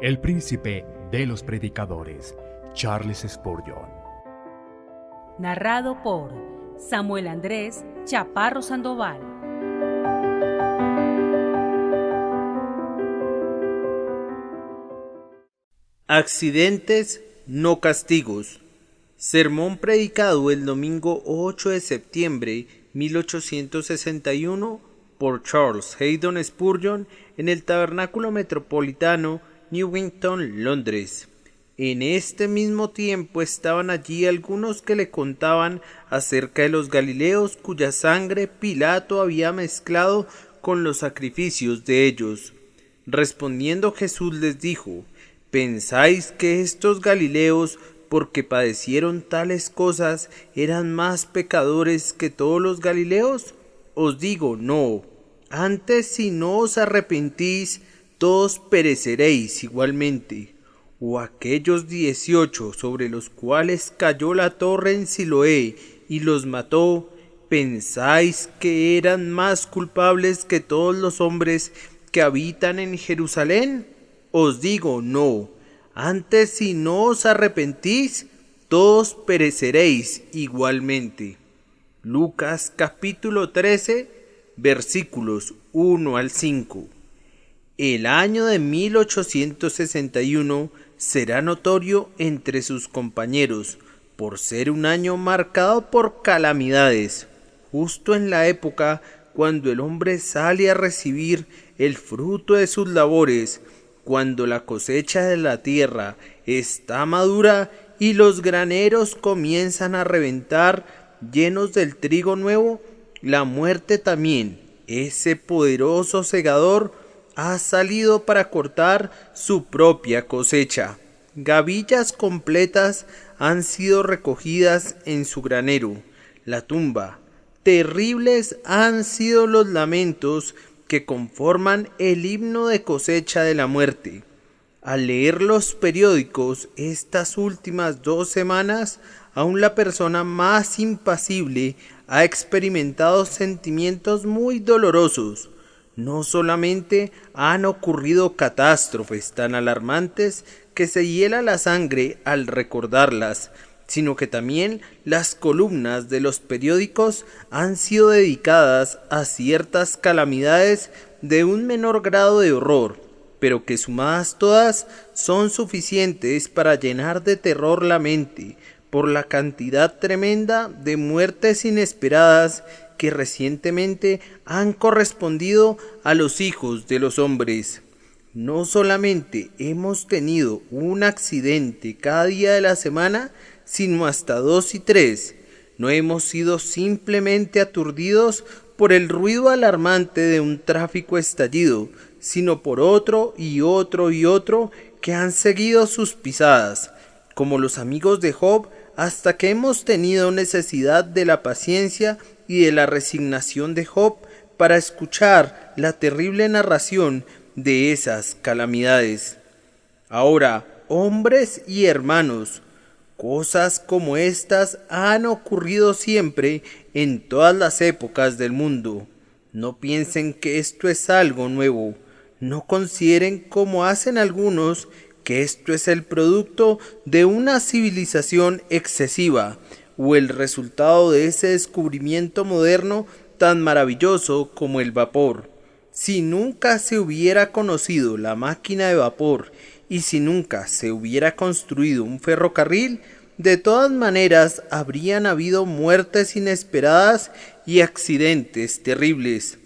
el príncipe de los predicadores, Charles Spurgeon. Narrado por Samuel Andrés Chaparro Sandoval. Accidentes, no castigos. Sermón predicado el domingo 8 de septiembre 1861 por Charles Haddon Spurgeon en el Tabernáculo Metropolitano, Newington, Londres. En este mismo tiempo estaban allí algunos que le contaban acerca de los Galileos cuya sangre Pilato había mezclado con los sacrificios de ellos. Respondiendo Jesús les dijo: ¿pensáis que estos Galileos, porque padecieron tales cosas, eran más pecadores que todos los Galileos? Os digo, no. Antes, si no os arrepentís, todos pereceréis igualmente. O aquellos 18 sobre los cuales cayó la torre en Siloé y los mató, ¿pensáis que eran más culpables que todos los hombres que habitan en Jerusalén? Os digo, no. Antes, si no os arrepentís, todos pereceréis igualmente. Lucas capítulo 13, versículos 1 al 5. El año de 1861 será notorio entre sus compañeros por ser un año marcado por calamidades, justo en la época cuando el hombre sale a recibir el fruto de sus labores, cuando la cosecha de la tierra está madura y los graneros comienzan a reventar llenos del trigo nuevo. La muerte también, ese poderoso segador, ha salido para cortar su propia cosecha. Gavillas completas han sido recogidas en su granero, la tumba. Terribles han sido los lamentos que conforman el himno de cosecha de la muerte. Al leer los periódicos estas últimas 2 semanas, aún la persona más impasible ha experimentado sentimientos muy dolorosos. No solamente han ocurrido catástrofes tan alarmantes que se hiela la sangre al recordarlas, sino que también las columnas de los periódicos han sido dedicadas a ciertas calamidades de un menor grado de horror, pero que sumadas todas son suficientes para llenar de terror la mente por la cantidad tremenda de muertes inesperadas que recientemente han correspondido a los hijos de los hombres. No solamente hemos tenido un accidente cada día de la semana, sino hasta 2 y 3. No hemos sido simplemente aturdidos por el ruido alarmante de un tráfico estallido, sino por otro y otro y otro que han seguido sus pisadas, como los amigos de Job, hasta que hemos tenido necesidad de la paciencia y de la resignación de Job para escuchar la terrible narración de esas calamidades. Ahora, hombres y hermanos, cosas como estas han ocurrido siempre en todas las épocas del mundo. No piensen que esto es algo nuevo. No consideren, como hacen algunos, que esto es el producto de una civilización excesiva o el resultado de ese descubrimiento moderno tan maravilloso como el vapor. Si nunca se hubiera conocido la máquina de vapor y si nunca se hubiera construido un ferrocarril, de todas maneras habrían habido muertes inesperadas y accidentes terribles.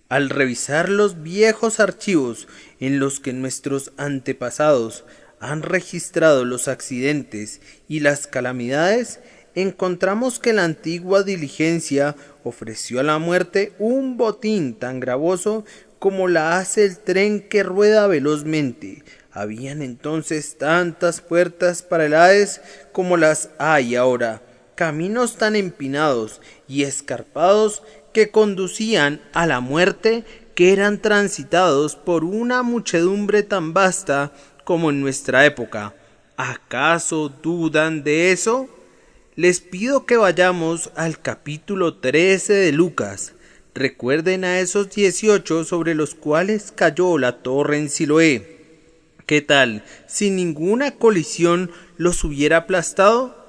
Al revisar los viejos archivos en los que nuestros antepasados han registrado los accidentes y las calamidades, encontramos que la antigua diligencia ofreció a la muerte un botín tan gravoso como la hace el tren que rueda velozmente. Habían entonces tantas puertas para el Hades como las hay ahora, caminos tan empinados y escarpados que conducían a la muerte, que eran transitados por una muchedumbre tan vasta como en nuestra época. ¿Acaso dudan de eso? Les pido que vayamos al capítulo 13 de Lucas. Recuerden a esos 18 sobre los cuales cayó la torre en Siloé. ¿Qué tal si ninguna colisión los hubiera aplastado?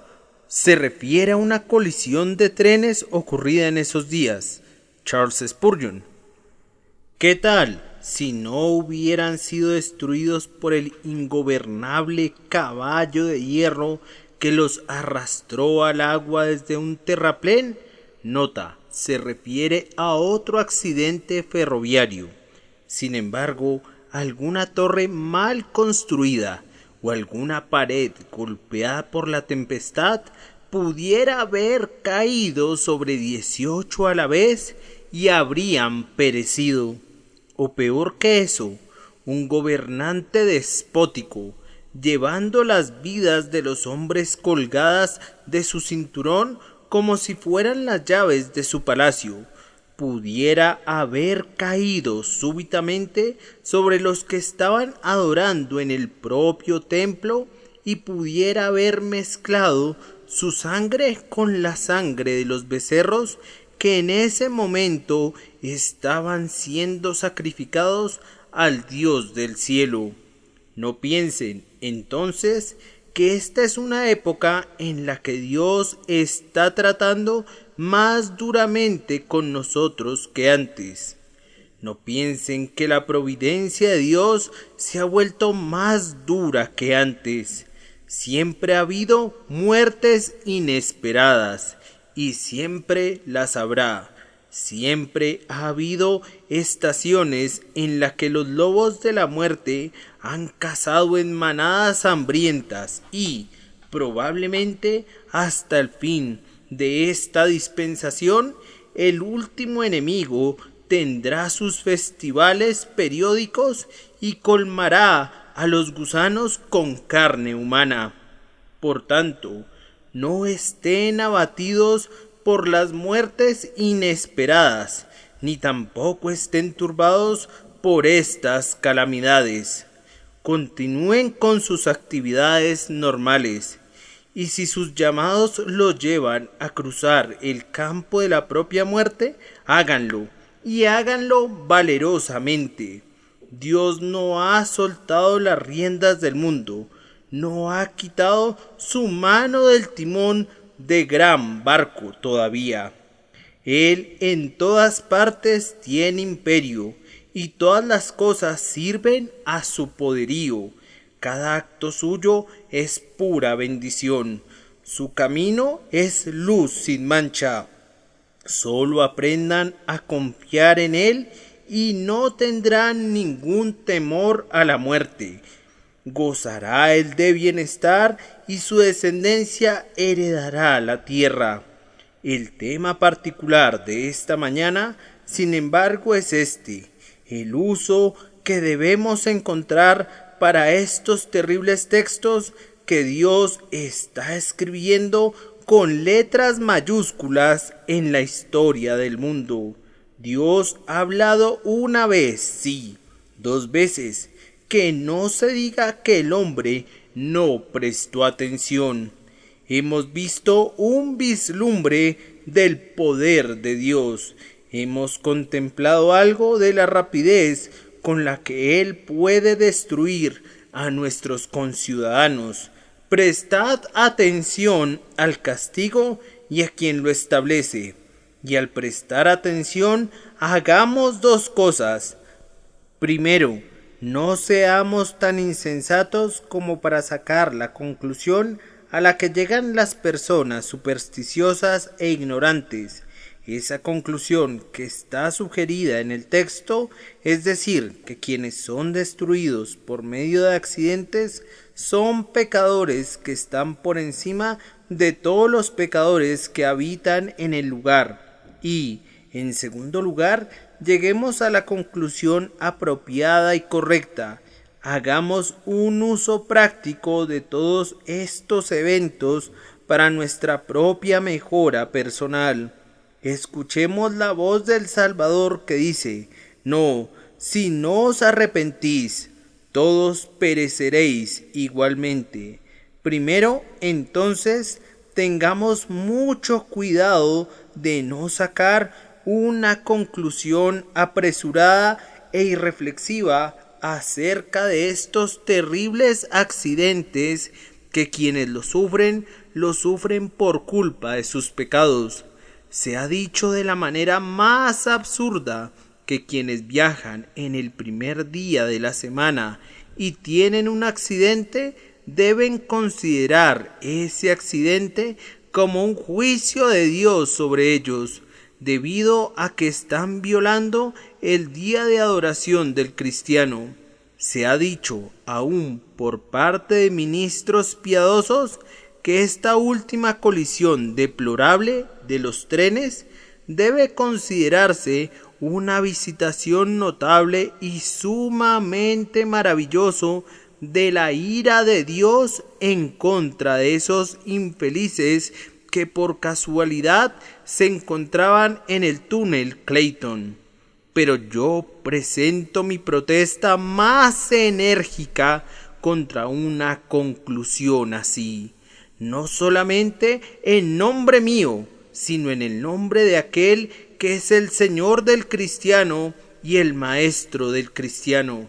Se refiere a una colisión de trenes ocurrida en esos días. Charles Spurgeon. ¿Qué tal si no hubieran sido destruidos por el ingobernable caballo de hierro que los arrastró al agua desde un terraplén? Nota, se refiere a otro accidente ferroviario. Sin embargo, alguna torre mal construida o alguna pared golpeada por la tempestad pudiera haber caído sobre 18 a la vez y habrían perecido. O peor que eso, un gobernante despótico, llevando las vidas de los hombres colgadas de su cinturón como si fueran las llaves de su palacio, pudiera haber caído súbitamente sobre los que estaban adorando en el propio templo y pudiera haber mezclado su sangre con la sangre de los becerros que en ese momento estaban siendo sacrificados al Dios del cielo. No piensen, entonces, que esta es una época en la que Dios está tratando más duramente con nosotros que antes. No piensen que la providencia de Dios se ha vuelto más dura que antes. Siempre ha habido muertes inesperadas y siempre las habrá. Siempre ha habido estaciones en las que los lobos de la muerte han cazado en manadas hambrientas y, probablemente hasta el fin de esta dispensación, el último enemigo tendrá sus festivales periódicos y colmará a los gusanos con carne humana. Por tanto, no estén abatidos por las muertes inesperadas, ni tampoco estén turbados por estas calamidades. Continúen con sus actividades normales, y si sus llamados los llevan a cruzar el campo de la propia muerte, háganlo, y háganlo valerosamente. Dios no ha soltado las riendas del mundo, no ha quitado su mano del timón de gran barco todavía. Él en todas partes tiene imperio, y todas las cosas sirven a su poderío. Cada acto suyo es pura bendición. Su camino es luz sin mancha. Solo aprendan a confiar en Él y no tendrán ningún temor a la muerte. Gozará él de bienestar y su descendencia heredará la tierra. El tema particular de esta mañana, sin embargo, es el uso que debemos encontrar para estos terribles textos que Dios está escribiendo con letras mayúsculas en la historia del mundo. Dios ha hablado una vez, sí, 2 veces, que no se diga que el hombre no prestó atención. Hemos visto un vislumbre del poder de Dios. Hemos contemplado algo de la rapidez con la que Él puede destruir a nuestros conciudadanos. Prestad atención al castigo y a quien lo establece. Y al prestar atención, hagamos 2 cosas. Primero, no seamos tan insensatos como para sacar la conclusión a la que llegan las personas supersticiosas e ignorantes. Esa conclusión que está sugerida en el texto, es decir, que quienes son destruidos por medio de accidentes son pecadores que están por encima de todos los pecadores que habitan en el lugar. Y, en segundo lugar, lleguemos a la conclusión apropiada y correcta. Hagamos un uso práctico de todos estos eventos para nuestra propia mejora personal. Escuchemos la voz del Salvador que dice: no, si no os arrepentís, todos pereceréis igualmente. Primero, entonces, tengamos mucho cuidado de no sacar una conclusión apresurada e irreflexiva acerca de estos terribles accidentes que quienes lo sufren por culpa de sus pecados. Se ha dicho de la manera más absurda que quienes viajan en el primer día de la semana y tienen un accidente deben considerar ese accidente como un juicio de Dios sobre ellos, debido a que están violando el día de adoración del cristiano. Se ha dicho aún por parte de ministros piadosos que esta última colisión deplorable de los trenes debe considerarse una visitación notable y sumamente maravilloso de la ira de Dios en contra de esos infelices que por casualidad se encontraban en el túnel Clayton. Pero yo presento mi protesta más enérgica contra una conclusión así, no solamente en nombre mío, sino en el nombre de aquel que es el Señor del cristiano y el Maestro del cristiano.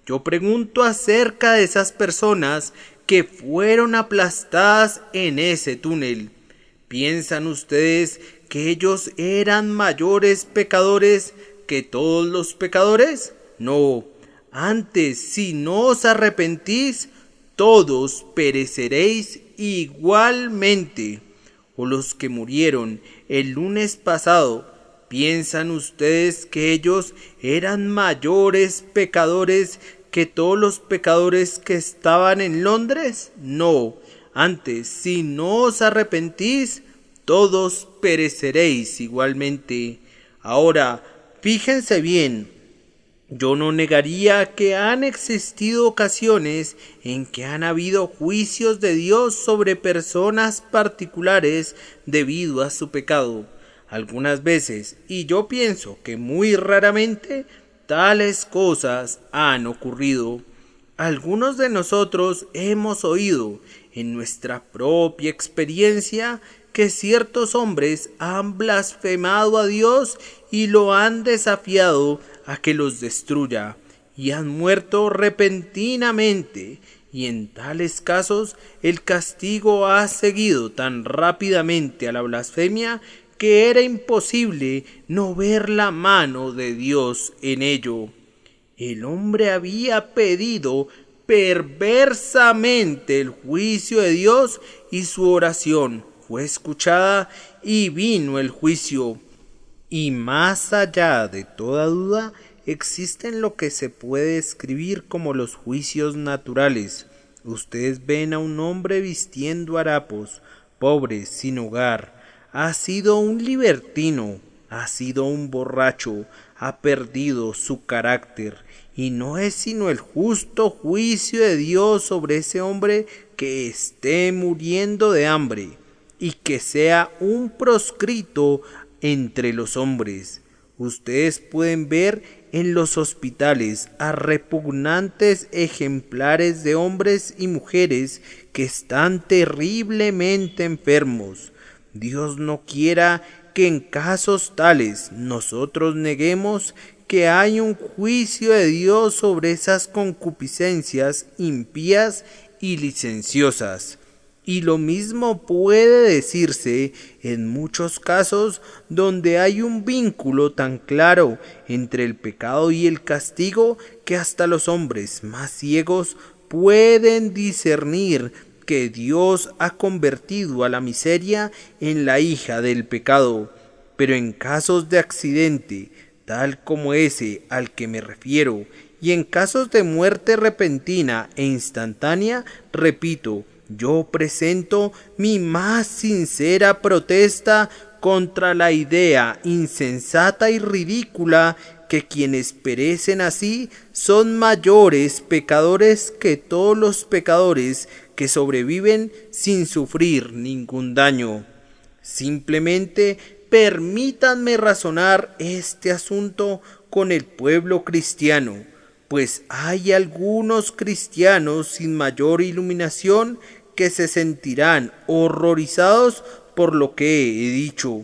Yo pregunto acerca de esas personas que fueron aplastadas en ese túnel. ¿Piensan ustedes que ellos eran mayores pecadores que todos los pecadores? No, antes, si no os arrepentís, todos pereceréis igualmente. O los que murieron el lunes pasado, ¿piensan ustedes que ellos eran mayores pecadores que todos los pecadores que estaban en Londres? No, antes, si no os arrepentís, todos pereceréis igualmente. Ahora, fíjense bien, yo no negaría que han existido ocasiones en que han habido juicios de Dios sobre personas particulares debido a su pecado. Algunas veces, y yo pienso que muy raramente, tales cosas han ocurrido. Algunos de nosotros hemos oído en nuestra propia experiencia que ciertos hombres han blasfemado a Dios y lo han desafiado a que los destruya, y han muerto repentinamente, y en tales casos el castigo ha seguido tan rápidamente a la blasfemia que era imposible no ver la mano de Dios en ello. El hombre había pedido perversamente el juicio de Dios y su oración fue escuchada y vino el juicio. Y más allá de toda duda, existen lo que se puede describir como los juicios naturales. Ustedes ven a un hombre vistiendo harapos, pobre, sin hogar. Ha sido un libertino, ha sido un borracho, ha perdido su carácter. Y no es sino el justo juicio de Dios sobre ese hombre que esté muriendo de hambre y que sea un proscrito entre los hombres. Ustedes pueden ver en los hospitales a repugnantes ejemplares de hombres y mujeres que están terriblemente enfermos. Dios no quiera que en casos tales nosotros neguemos que hay un juicio de Dios sobre esas concupiscencias impías y licenciosas. Y lo mismo puede decirse en muchos casos donde hay un vínculo tan claro entre el pecado y el castigo que hasta los hombres más ciegos pueden discernir que Dios ha convertido a la miseria en la hija del pecado. Pero en casos de accidente, tal como ese al que me refiero, y en casos de muerte repentina e instantánea, repito, yo presento mi más sincera protesta contra la idea insensata y ridícula que quienes perecen así son mayores pecadores que todos los pecadores que sobreviven sin sufrir ningún daño. Simplemente permítanme razonar este asunto con el pueblo cristiano, pues hay algunos cristianos sin mayor iluminación que se sentirán horrorizados por lo que he dicho,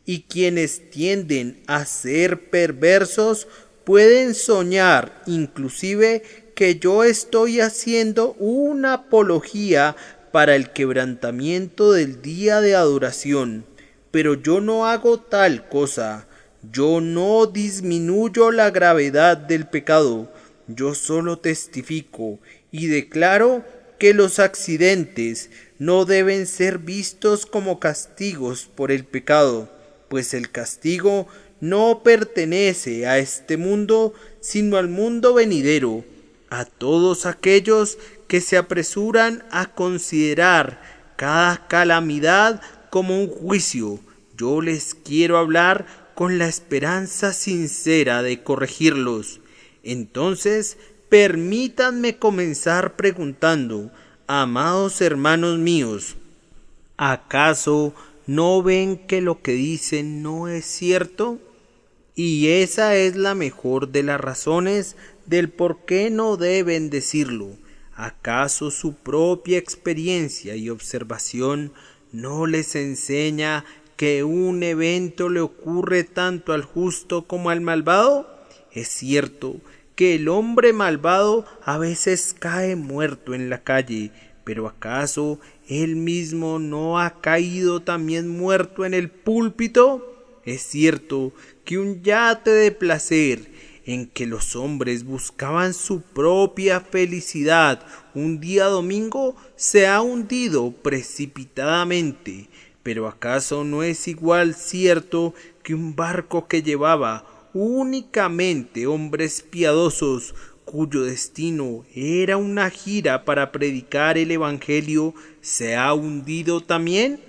y quienes tienden a ser perversos pueden soñar inclusive que yo estoy haciendo una apología para el quebrantamiento del día de adoración, pero yo no hago tal cosa. Yo no disminuyo la gravedad del pecado, yo solo testifico y declaro que los accidentes no deben ser vistos como castigos por el pecado, pues el castigo no pertenece a este mundo, sino al mundo venidero. A todos aquellos que se apresuran a considerar cada calamidad como un juicio, yo les quiero hablar con la esperanza sincera de corregirlos. Entonces, permítanme comenzar preguntando, amados hermanos míos, ¿acaso no ven que lo que dicen no es cierto? Y esa es la mejor de las razones del por qué no deben decirlo. ¿Acaso su propia experiencia y observación no les enseña que un evento le ocurre tanto al justo como al malvado? Es cierto que el hombre malvado a veces cae muerto en la calle, pero ¿acaso él mismo no ha caído también muerto en el púlpito? Es cierto que un yate de placer en que los hombres buscaban su propia felicidad un día domingo se ha hundido precipitadamente, pero ¿acaso no es igual cierto que un barco que llevaba únicamente hombres piadosos, cuyo destino era una gira para predicar el evangelio, se ha hundido también?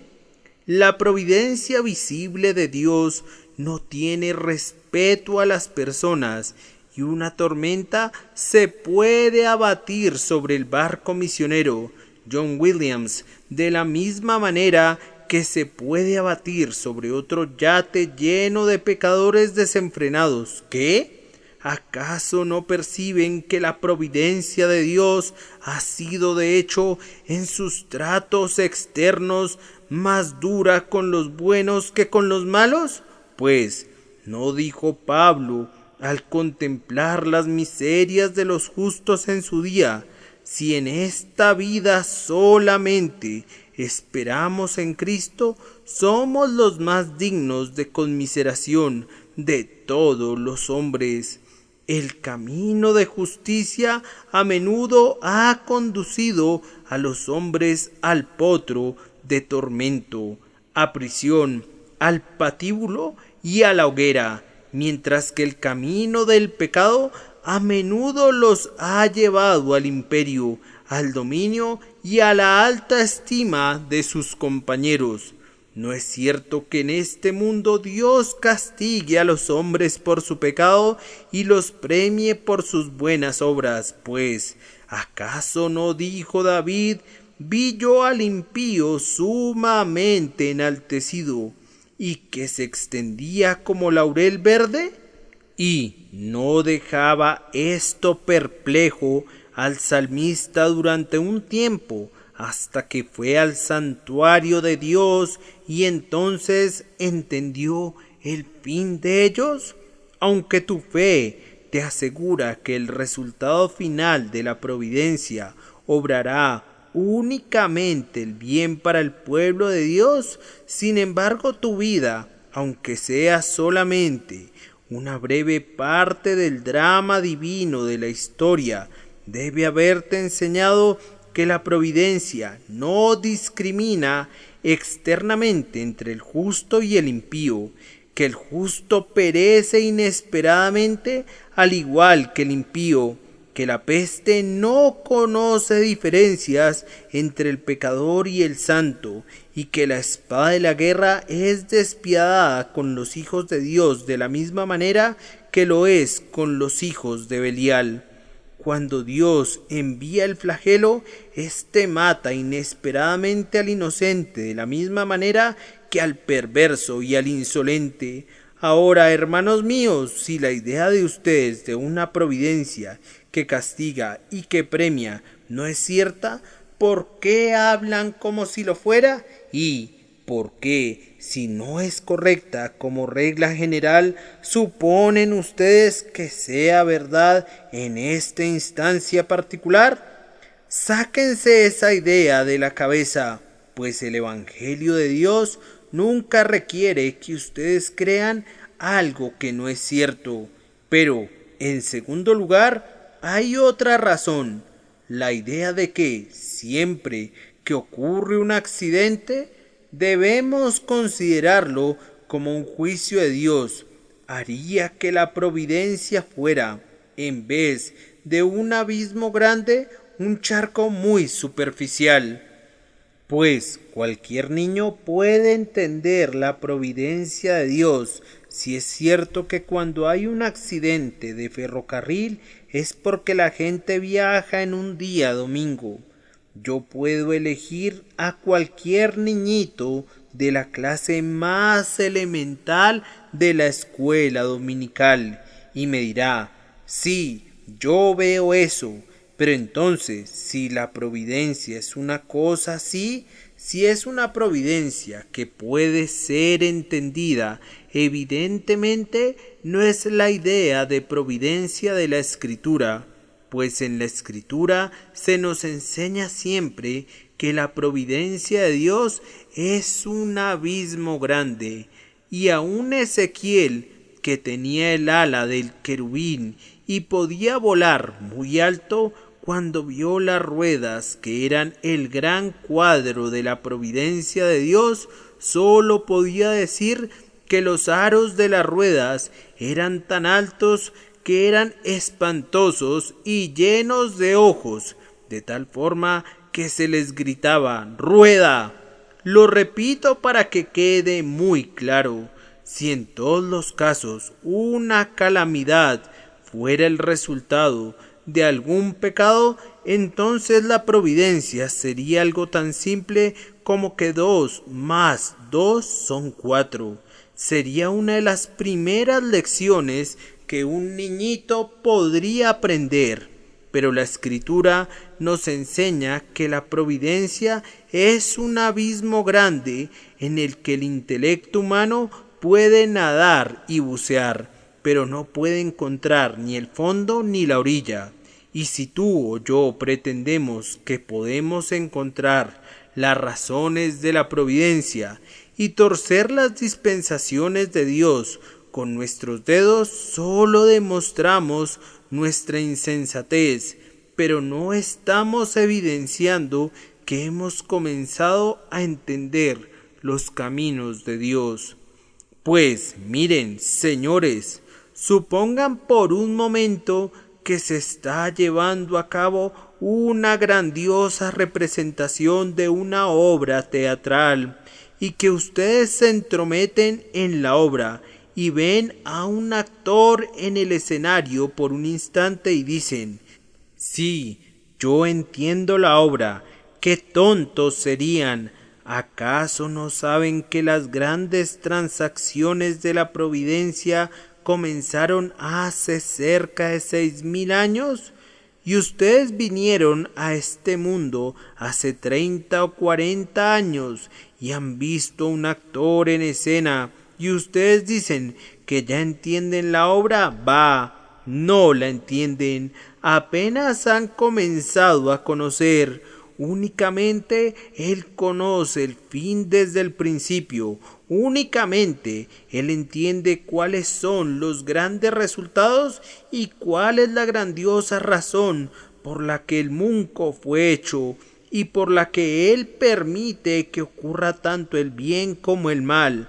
La providencia visible de Dios no tiene respeto a las personas, y una tormenta se puede abatir sobre el barco misionero John Williams de la misma manera que se puede abatir sobre otro yate lleno de pecadores desenfrenados. ¿Qué? ¿Acaso no perciben que la providencia de Dios ha sido de hecho en sus tratos externos más dura con los buenos que con los malos? Pues, ¿no dijo Pablo al contemplar las miserias de los justos en su día: si en esta vida solamente esperamos en Cristo, somos los más dignos de conmiseración de todos los hombres? El camino de justicia a menudo ha conducido a los hombres al potro de tormento, a prisión, al patíbulo y a la hoguera, mientras que el camino del pecado a menudo los ha llevado al imperio, al dominio y a la alta estima de sus compañeros. ¿No es cierto que en este mundo Dios castigue a los hombres por su pecado y los premie por sus buenas obras? Pues, ¿acaso no dijo David: vi yo al impío sumamente enaltecido, y que se extendía como laurel verde? Y no dejaba esto perplejo al salmista durante un tiempo, hasta que fue al santuario de Dios y entonces entendió el fin de ellos. Aunque tu fe te asegura que el resultado final de la providencia obrará únicamente el bien para el pueblo de Dios, sin embargo tu vida, aunque sea solamente una breve parte del drama divino de la historia, debe haberte enseñado que la providencia no discrimina externamente entre el justo y el impío, que el justo perece inesperadamente al igual que el impío, que la peste no conoce diferencias entre el pecador y el santo, y que la espada de la guerra es despiadada con los hijos de Dios de la misma manera que lo es con los hijos de Belial. Cuando Dios envía el flagelo, éste mata inesperadamente al inocente de la misma manera que al perverso y al insolente. Ahora, hermanos míos, si la idea de ustedes de una providencia que castiga y que premia no es cierta, ¿por qué hablan como si lo fuera? Y, por qué, si no es correcta como regla general, suponen ustedes que sea verdad en esta instancia particular? Sáquense esa idea de la cabeza, pues el Evangelio de Dios nunca requiere que ustedes crean algo que no es cierto. Pero, en segundo lugar, hay otra razón, la idea de que siempre que ocurre un accidente, debemos considerarlo como un juicio de Dios. Haría que la providencia fuera, en vez de un abismo grande, un charco muy superficial. Pues cualquier niño puede entender la providencia de Dios si es cierto que cuando hay un accidente de ferrocarril es porque la gente viaja en un día domingo. Yo puedo elegir a cualquier niñito de la clase más elemental de la escuela dominical y me dirá, sí, yo veo eso. Pero entonces, si la providencia es una cosa así, si es una providencia que puede ser entendida, evidentemente no es la idea de providencia de la Escritura, pues en la Escritura se nos enseña siempre que la providencia de Dios es un abismo grande, y aun Ezequiel, que tenía el ala del querubín y podía volar muy alto, cuando vio las ruedas que eran el gran cuadro de la providencia de Dios, sólo podía decir que los aros de las ruedas eran tan altos que eran espantosos y llenos de ojos, de tal forma que se les gritaba ¡rueda! Lo repito para que quede muy claro. Si en todos los casos una calamidad fuera el resultado de algún pecado, entonces la providencia sería algo tan simple como que 2 más 2 son 4. Sería una de las primeras lecciones que un niñito podría aprender. Pero la Escritura nos enseña que la providencia es un abismo grande en el que el intelecto humano puede nadar y bucear, pero no puede encontrar ni el fondo ni la orilla. Y si tú o yo pretendemos que podemos encontrar las razones de la providencia y torcer las dispensaciones de Dios con nuestros dedos, solo demostramos nuestra insensatez, pero no estamos evidenciando que hemos comenzado a entender los caminos de Dios. Pues miren, señores, supongan por un momento que se está llevando a cabo una grandiosa representación de una obra teatral y que ustedes se entrometen en la obra y ven a un actor en el escenario por un instante y dicen, sí, yo entiendo la obra, qué tontos serían. ¿Acaso no saben que las grandes transacciones de la providencia comenzaron hace cerca de 6,000 años? Y ustedes vinieron a este mundo hace 30 o 40 años y han visto un actor en escena y ustedes dicen que ya entienden la obra. Va, no la entienden, apenas han comenzado a conocer. Únicamente Él conoce el fin desde el principio. Únicamente Él entiende cuáles son los grandes resultados y cuál es la grandiosa razón por la que el mundo fue hecho y por la que Él permite que ocurra tanto el bien como el mal.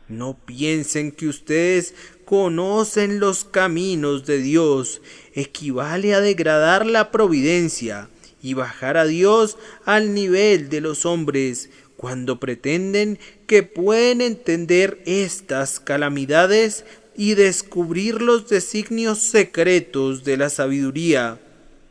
No piensen que ustedes conocen los caminos de Dios. Equivale a degradar la providencia y bajar a Dios al nivel de los hombres cuando pretenden que pueden entender estas calamidades y descubrir los designios secretos de la sabiduría.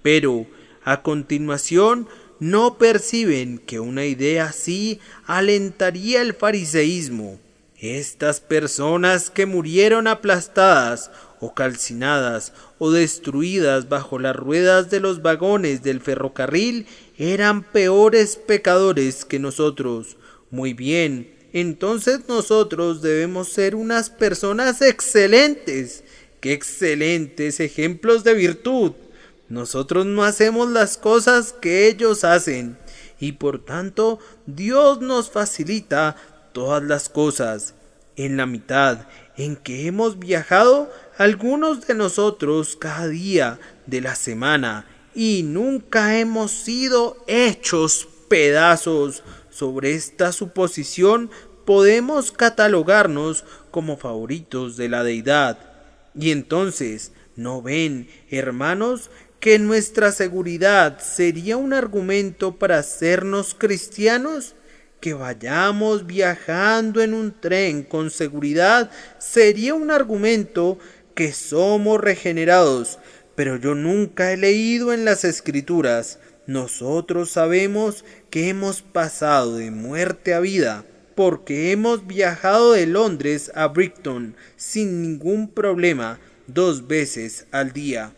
Pero a continuación no perciben que una idea así alentaría el fariseísmo. Estas personas que murieron aplastadas o calcinadas o destruidas bajo las ruedas de los vagones del ferrocarril eran peores pecadores que nosotros. Muy bien, entonces nosotros debemos ser unas personas excelentes. ¡Qué excelentes ejemplos de virtud! Nosotros no hacemos las cosas que ellos hacen y por tanto Dios nos facilita todas las cosas. En la mitad en que hemos viajado, algunos de nosotros cada día de la semana y nunca hemos sido hechos pedazos. Sobre esta suposición podemos catalogarnos como favoritos de la deidad. Y entonces, ¿no ven, hermanos, que nuestra seguridad sería un argumento para hacernos cristianos? Que vayamos viajando en un tren con seguridad sería un argumento que somos regenerados. Pero yo nunca he leído en las Escrituras. Nosotros sabemos que hemos pasado de muerte a vida, porque hemos viajado de Londres a Brighton sin ningún problema 2 veces al día.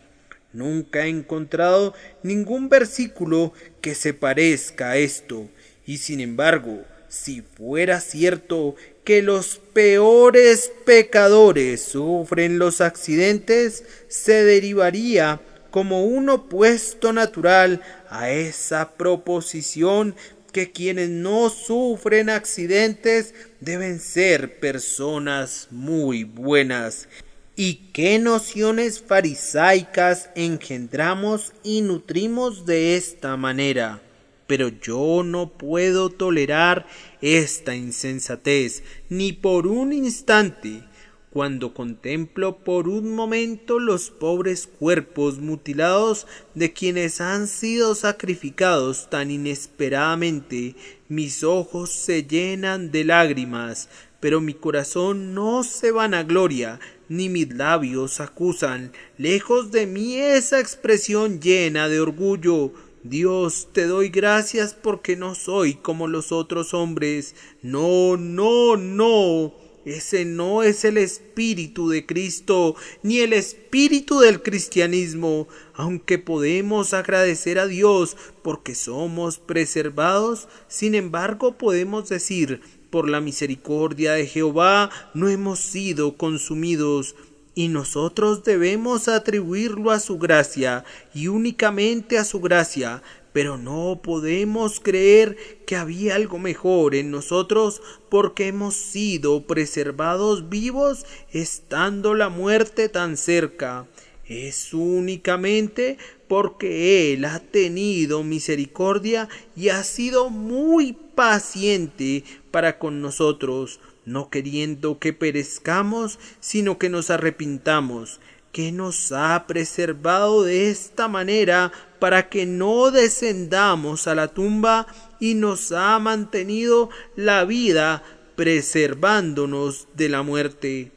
Nunca he encontrado ningún versículo que se parezca a esto, y sin embargo, si fuera cierto que los peores pecadores sufren los accidentes, se derivaría como un opuesto natural a esa proposición que quienes no sufren accidentes deben ser personas muy buenas. ¿Y qué nociones farisaicas engendramos y nutrimos de esta manera? Pero yo no puedo tolerar esta insensatez ni por un instante. Cuando contemplo por un momento los pobres cuerpos mutilados de quienes han sido sacrificados tan inesperadamente, mis ojos se llenan de lágrimas, pero mi corazón no se vanagloria, ni mis labios acusan. Lejos de mí esa expresión llena de orgullo. Dios, te doy gracias porque no soy como los otros hombres. No, no, no. Ese no es el espíritu de Cristo, ni el espíritu del cristianismo. Aunque podemos agradecer a Dios porque somos preservados, sin embargo podemos decir, por la misericordia de Jehová no hemos sido consumidos. Y nosotros debemos atribuirlo a su gracia, y únicamente a su gracia, pero no podemos creer que había algo mejor en nosotros porque hemos sido preservados vivos estando la muerte tan cerca. Es únicamente porque Él ha tenido misericordia y ha sido muy paciente para con nosotros, no queriendo que perezcamos, sino que nos arrepintamos, que nos ha preservado de esta manera para que no descendamos a la tumba y nos ha mantenido la vida preservándonos de la muerte.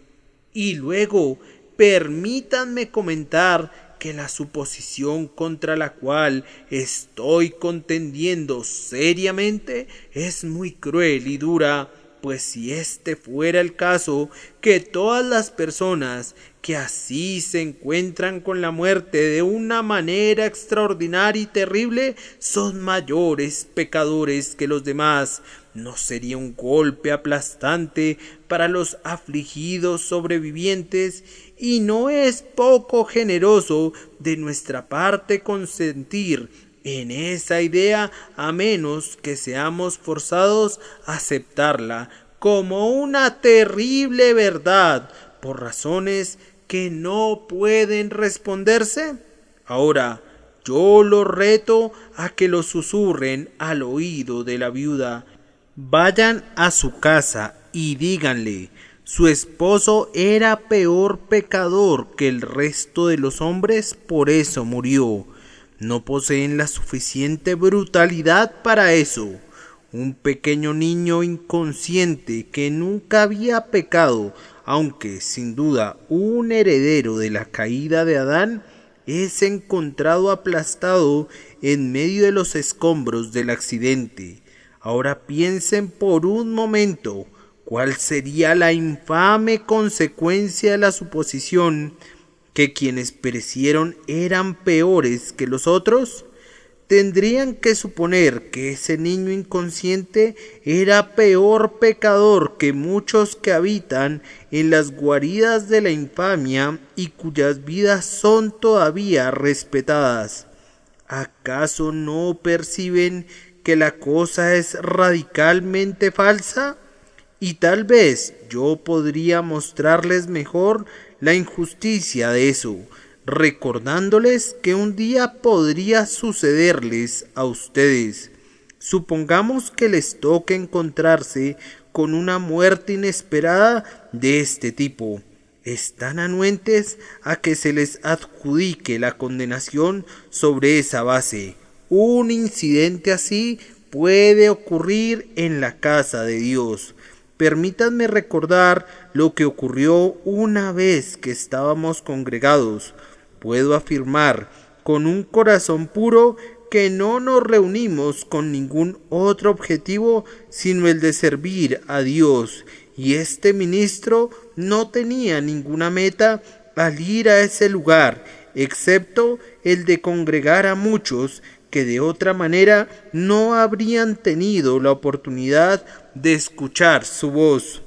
Y luego, permítanme comentar que la suposición contra la cual estoy contendiendo seriamente es muy cruel y dura, pues si este fuera el caso, que todas las personas que así se encuentran con la muerte de una manera extraordinaria y terrible son mayores pecadores que los demás, ¿no sería un golpe aplastante para los afligidos sobrevivientes? Y no es poco generoso de nuestra parte consentir en esa idea, a menos que seamos forzados a aceptarla como una terrible verdad por razones que no pueden responderse. Ahora, yo los reto a que lo susurren al oído de la viuda. Vayan a su casa y díganle: su esposo era peor pecador que el resto de los hombres, por eso murió. No poseen la suficiente brutalidad para eso. Un pequeño niño inconsciente que nunca había pecado, aunque sin duda un heredero de la caída de Adán, es encontrado aplastado en medio de los escombros del accidente. Ahora piensen por un momento cuál sería la infame consecuencia de la suposición que quienes perecieron eran peores que los otros. tendrían que suponer que ese niño inconsciente era peor pecador que muchos que habitan en las guaridas de la infamia y cuyas vidas son todavía respetadas. ¿Acaso no perciben que la cosa es radicalmente falsa? Y tal vez yo podría mostrarles mejor la injusticia de eso, recordándoles que un día podría sucederles a ustedes. Supongamos que les toque encontrarse con una muerte inesperada de este tipo. ¿Están anuentes a que se les adjudique la condenación sobre esa base? Un incidente así puede ocurrir en la casa de Dios. Permítanme recordar lo que ocurrió una vez que estábamos congregados. Puedo afirmar con un corazón puro que no nos reunimos con ningún otro objetivo sino el de servir a Dios, y este ministro no tenía ninguna meta al ir a ese lugar, excepto el de congregar a muchos que de otra manera no habrían tenido la oportunidad de escuchar su voz.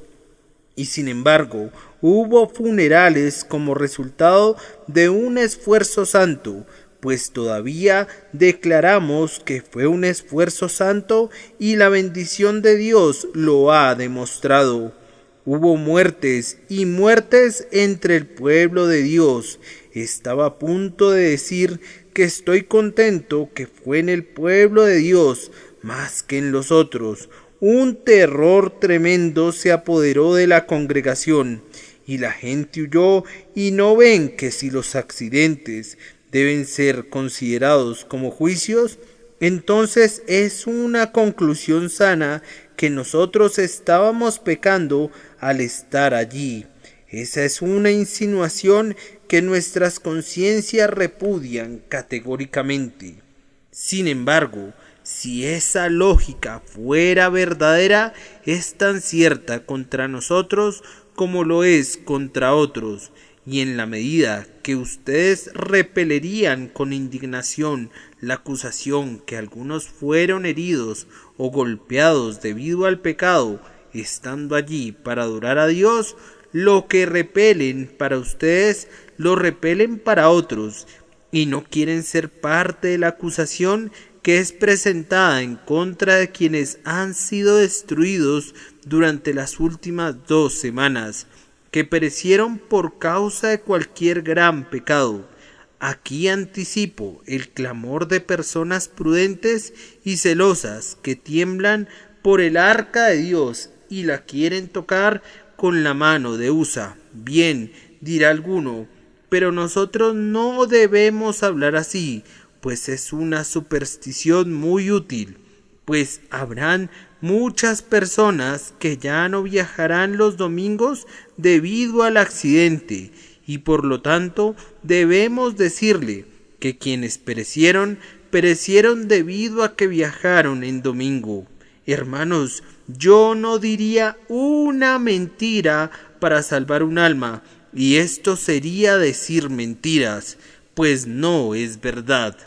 Y sin embargo, hubo funerales como resultado de un esfuerzo santo, pues todavía declaramos que fue un esfuerzo santo y la bendición de Dios lo ha demostrado. Hubo muertes y muertes entre el pueblo de Dios. Estaba a punto de decir que estoy contento que fue en el pueblo de Dios más que en los otros. Un terror tremendo se apoderó de la congregación y la gente huyó, y no ven que si los accidentes deben ser considerados como juicios, entonces es una conclusión sana que nosotros estábamos pecando al estar allí. Esa es una insinuación que nuestras conciencias repudian categóricamente. Sin embargo, si esa lógica fuera verdadera, es tan cierta contra nosotros como lo es contra otros, y en la medida que ustedes repelerían con indignación la acusación que algunos fueron heridos o golpeados debido al pecado, estando allí para adorar a Dios, lo que repelen para ustedes, lo repelen para otros, y no quieren ser parte de la acusación que es presentada en contra de quienes han sido destruidos durante las últimas 2 semanas, que perecieron por causa de cualquier gran pecado. Aquí anticipo el clamor de personas prudentes y celosas que tiemblan por el arca de Dios y la quieren tocar con la mano de Usa. Bien, dirá alguno, pero nosotros no debemos hablar así, pues es una superstición muy útil, pues habrán muchas personas que ya no viajarán los domingos debido al accidente, y por lo tanto debemos decirle que quienes perecieron debido a que viajaron en domingo. Hermanos, yo no diría una mentira para salvar un alma, y esto sería decir mentiras, pues no es verdad.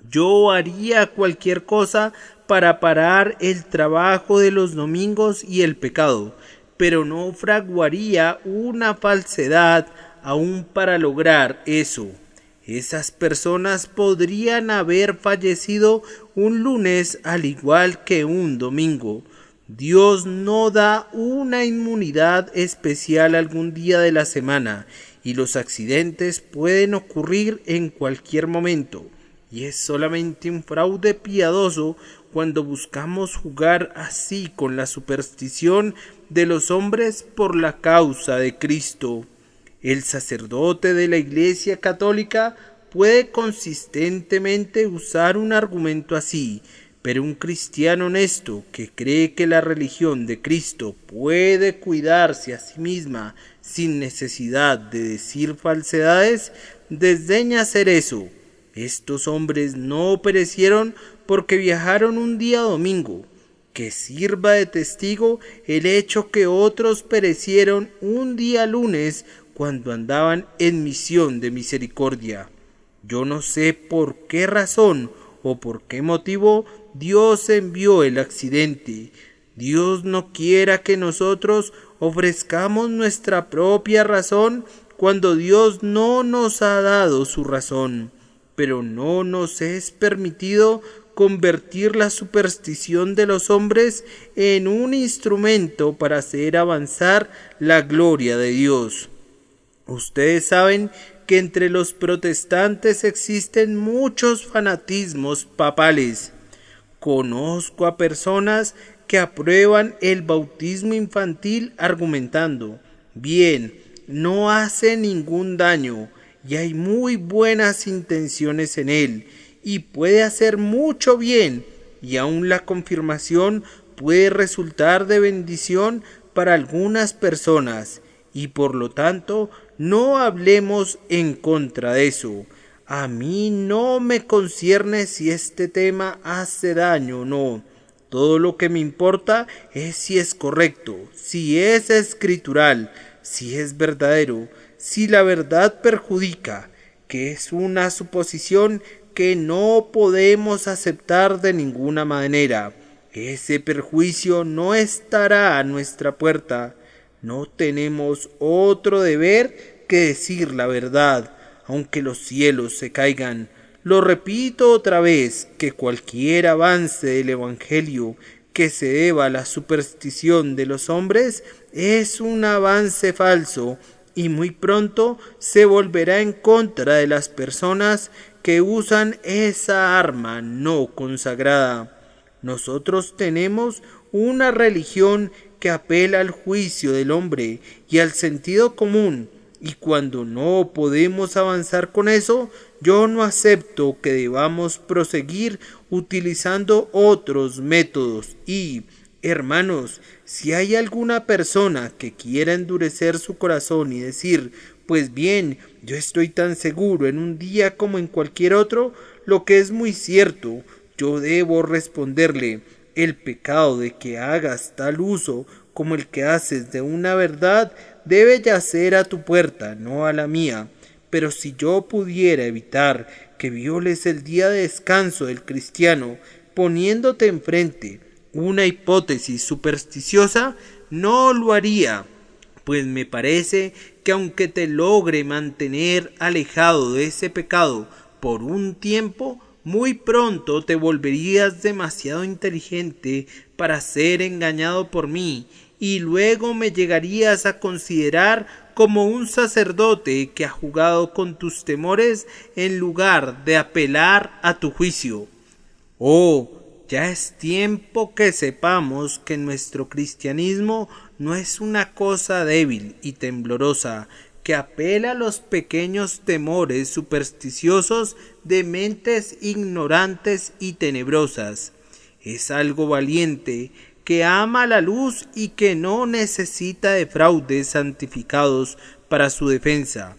Yo haría cualquier cosa para parar el trabajo de los domingos y el pecado, pero no fraguaría una falsedad aún para lograr eso. Esas personas podrían haber fallecido un lunes al igual que un domingo. Dios no da una inmunidad especial algún día de la semana, y los accidentes pueden ocurrir en cualquier momento. Y es solamente un fraude piadoso cuando buscamos jugar así con la superstición de los hombres por la causa de Cristo. El sacerdote de la Iglesia Católica puede consistentemente usar un argumento así, pero un cristiano honesto que cree que la religión de Cristo puede cuidarse a sí misma sin necesidad de decir falsedades, desdeña hacer eso. Estos hombres no perecieron porque viajaron un día domingo. Que sirva de testigo el hecho que otros perecieron un día lunes cuando andaban en misión de misericordia. Yo no sé por qué razón o por qué motivo Dios envió el accidente. Dios no quiera que nosotros ofrezcamos nuestra propia razón cuando Dios no nos ha dado su razón, pero no nos es permitido convertir la superstición de los hombres en un instrumento para hacer avanzar la gloria de Dios. Ustedes saben que entre los protestantes existen muchos fanatismos papales. Conozco a personas que aprueban el bautismo infantil argumentando: bien, no hace ningún daño y hay muy buenas intenciones en él y puede hacer mucho bien, y aún la confirmación puede resultar de bendición para algunas personas, y por lo tanto no hablemos en contra de eso. A mí no me concierne si este tema hace daño o no. Todo lo que me importa es si es correcto, si es escritural, si es verdadero, si la verdad perjudica, que es una suposición que no podemos aceptar de ninguna manera. Ese perjuicio no estará a nuestra puerta. No tenemos otro deber que decir la verdad, aunque los cielos se caigan. Lo repito otra vez, que cualquier avance del Evangelio que se deba a la superstición de los hombres es un avance falso y muy pronto se volverá en contra de las personas que usan esa arma no consagrada. Nosotros tenemos una religión que apela al juicio del hombre y al sentido común, y cuando no podemos avanzar con eso, yo no acepto que debamos proseguir utilizando otros métodos. Y, hermanos, si hay alguna persona que quiera endurecer su corazón y decir: pues bien, yo estoy tan seguro en un día como en cualquier otro, lo que es muy cierto, yo debo responderle: el pecado de que hagas tal uso como el que haces de una verdad debe yacer a tu puerta, no a la mía. Pero si yo pudiera evitar que violes el día de descanso del cristiano poniéndote enfrente una hipótesis supersticiosa, no lo haría, pues me parece que aunque te logre mantener alejado de ese pecado por un tiempo, muy pronto te volverías demasiado inteligente para ser engañado por mí, y luego me llegarías a considerar como un sacerdote que ha jugado con tus temores en lugar de apelar a tu juicio. Oh, ya es tiempo que sepamos que nuestro cristianismo no es una cosa débil y temblorosa, que apela a los pequeños temores supersticiosos de mentes ignorantes y tenebrosas. Es algo valiente, que ama la luz y que no necesita de fraudes santificados para su defensa.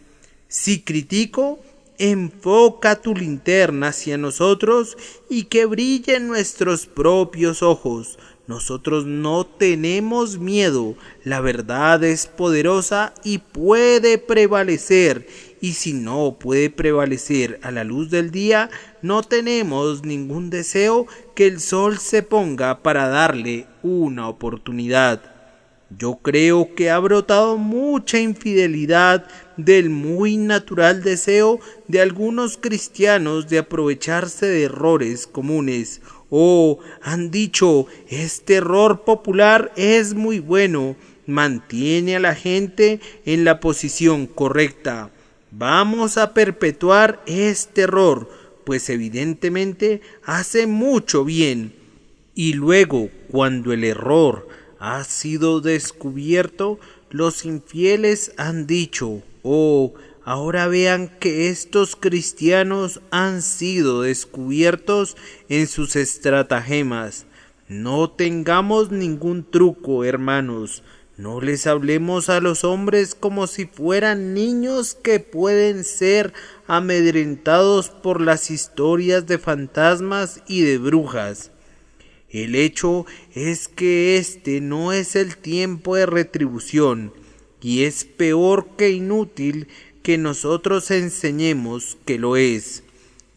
Si critico, enfoca tu linterna hacia nosotros y que brille en nuestros propios ojos. Nosotros no tenemos miedo, la verdad es poderosa y puede prevalecer, y si no puede prevalecer a la luz del día, no tenemos ningún deseo que el sol se ponga para darle una oportunidad. Yo creo que ha brotado mucha infidelidad del muy natural deseo de algunos cristianos de aprovecharse de errores comunes. Oh, han dicho: este error popular es muy bueno, mantiene a la gente en la posición correcta. Vamos a perpetuar este error, pues evidentemente hace mucho bien. Y luego, cuando el error ha sido descubierto, los infieles han dicho: oh, ahora vean que estos cristianos han sido descubiertos en sus estratagemas. No tengamos ningún truco, hermanos. No les hablemos a los hombres como si fueran niños que pueden ser amedrentados por las historias de fantasmas y de brujas. El hecho es que este no es el tiempo de retribución, y es peor que inútil que nosotros enseñemos que lo es.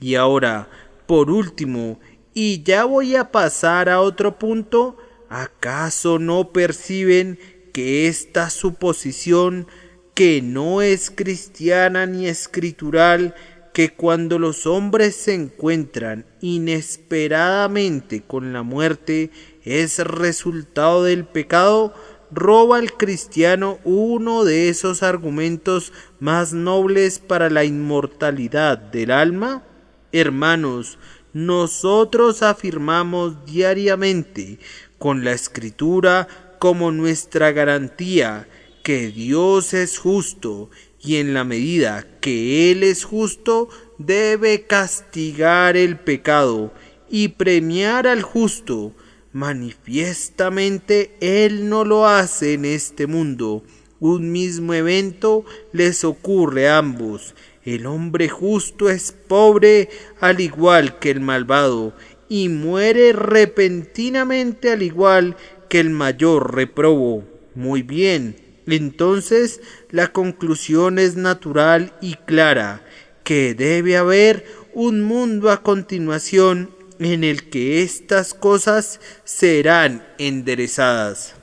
Y ahora, Por último, y ya voy a pasar a otro punto, ¿acaso no perciben que esta suposición, que no es cristiana ni escritural, que cuando los hombres se encuentran inesperadamente con la muerte es resultado del pecado, roba al cristiano uno de esos argumentos más nobles para la inmortalidad del alma? Hermanos, nosotros afirmamos diariamente con la Escritura como nuestra garantía que Dios es justo, y en la medida que Él es justo debe castigar el pecado y premiar al justo. Manifiestamente Él no lo hace en este mundo. Un mismo evento les ocurre a ambos. El hombre justo es pobre al igual que el malvado, y muere repentinamente al igual que el mayor reprobo. Muy bien, entonces la conclusión es natural y clara, que debe haber un mundo a continuación en el que estas cosas serán enderezadas.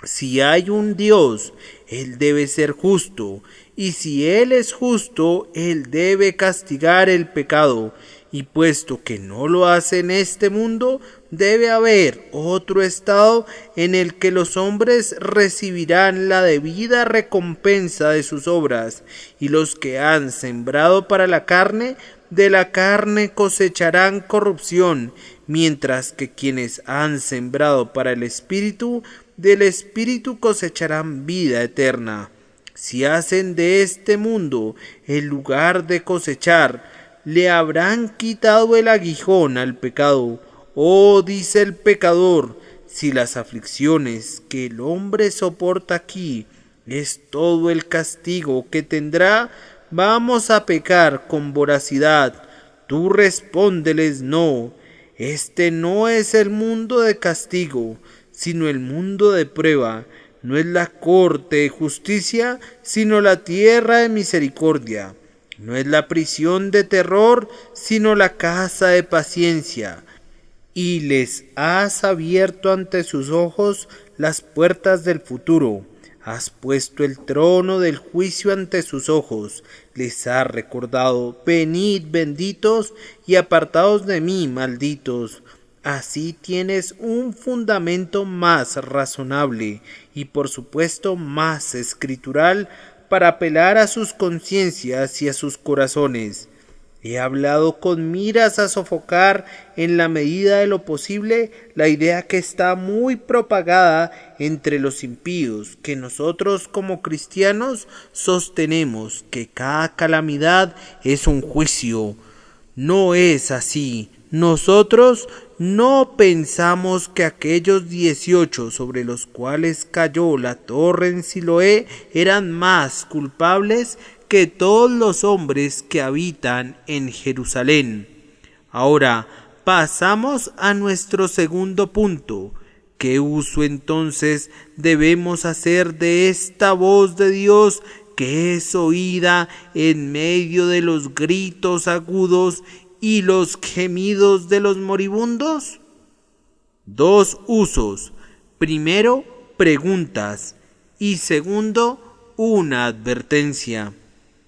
Si hay un Dios, Él debe ser justo, y si Él es justo, Él debe castigar el pecado, y puesto que no lo hace en este mundo, debe haber otro estado en el que los hombres recibirán la debida recompensa de sus obras, y los que han sembrado para la carne, de la carne cosecharán corrupción, mientras que quienes han sembrado para el Espíritu, del Espíritu cosecharán vida eterna. Si hacen de este mundo el lugar de cosechar, le habrán quitado el aguijón al pecado. Oh, dice el pecador, si las aflicciones que el hombre soporta aquí es todo el castigo que tendrá, vamos a pecar con voracidad. Tú respóndeles no. Este no es el mundo de castigo, sino el mundo de prueba. No es la corte de justicia, sino la tierra de misericordia. No es la prisión de terror, sino la casa de paciencia. Y les has abierto ante sus ojos las puertas del futuro. Has puesto el trono del juicio ante sus ojos. Les has recordado: venid benditos y apartados de mí, malditos. Así tienes un fundamento más razonable y por supuesto más escritural para apelar a sus conciencias y a sus corazones. He hablado con miras a sofocar en la medida de lo posible la idea que está muy propagada entre los impíos, que nosotros como cristianos sostenemos que cada calamidad es un juicio. No es así. Nosotros no pensamos que aquellos 18 sobre los cuales cayó la torre en Siloé eran más culpables que todos los hombres que habitan en Jerusalén. Ahora pasamos a nuestro segundo punto. ¿Qué uso entonces debemos hacer de esta voz de Dios que es oída en medio de los gritos agudos y los gemidos de los moribundos? Dos usos. Primero, preguntas, y segundo, una advertencia.